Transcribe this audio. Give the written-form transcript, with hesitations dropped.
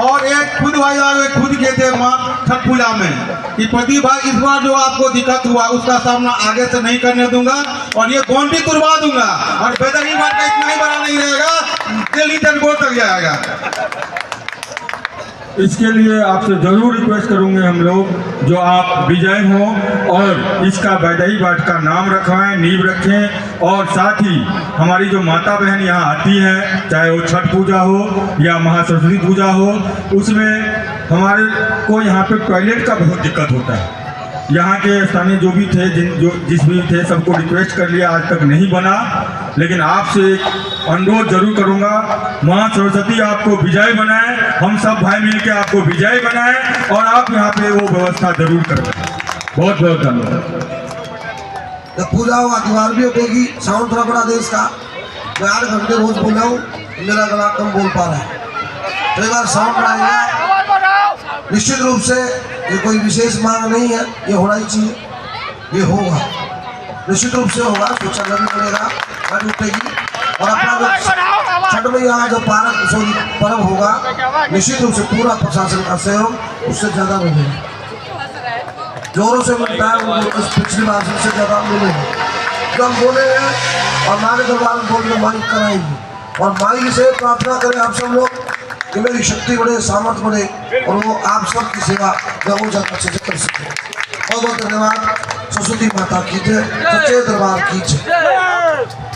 और एक खुद भाई आए खुद के थे माँ छठ पूजा में कि प्रदीप भाई इस बार जो आपको दिक्कत हुआ उसका सामना आगे से नहीं करने दूंगा और ये बाउंड्री तुड़वा दूंगा और बेदगी बात का इतना ही बड़ा नहीं रहेगा, दिल्ली तक गोल तक जाएगा। इसके लिए आपसे जरूर रिक्वेस्ट करूंगे हम लोग जो आप विजय हों और इसका वैदेही बाट का नाम रखवाएं, नींव रखें और साथ ही हमारी जो माता बहन यहाँ आती हैं, चाहे वो छठ पूजा हो या महासरस्वती पूजा हो, उसमें हमारे को यहाँ पे टॉयलेट का बहुत दिक्कत होता है। यहाँ के स्थानीय जो भी थे जिस भी थे सबको रिक्वेस्ट कर लिया, आज तक नहीं बना, लेकिन आपसे एक अनुरोध जरूर करूँगा, माँ सरस्वती आपको विजय बनाए, हम सब भाई मिलके आपको विजय बनाए और आप यहाँ पे वो व्यवस्था जरूर करें। बहुत बहुत धन्यवाद। जब पूजा होगा दीवार भी उठेगी, साउंड थोड़ा बड़ा दे इसका। मैं 8 घंटे रोज बोल रहा हूँ, मेरा गला कम बोल पा रहा है, तो एक बार साउंड बढ़ाएगा। निश्चित रूप से ये कोई विशेष मांग नहीं है, ये होना ही चाहिए, ये होगा, निश्चित रूप से होगा, सोचा नहीं पड़ेगा, घट उठेगी और अपना छठ मैया का जो पर्व होगा निश्चित रूप से पूरा प्रशासन का सहयोग उससे ज्यादा मिलेगा, जोरों से मिलता है उनको पिछली बार से ज्यादा मिलेगा। जो हम बोले हैं और माँ के दरबार में बोल के मांग कराएंगे और मांग से प्रार्थना करें आप सब लोग कि मेरी शक्ति बढ़े, सामर्थ्य बढ़े और वो आप सब की सेवा वो ज्यादा अच्छे से कर सके। बहुत बहुत धन्यवाद। सरस्वती माता की जय, सच्चे दरबार की जय।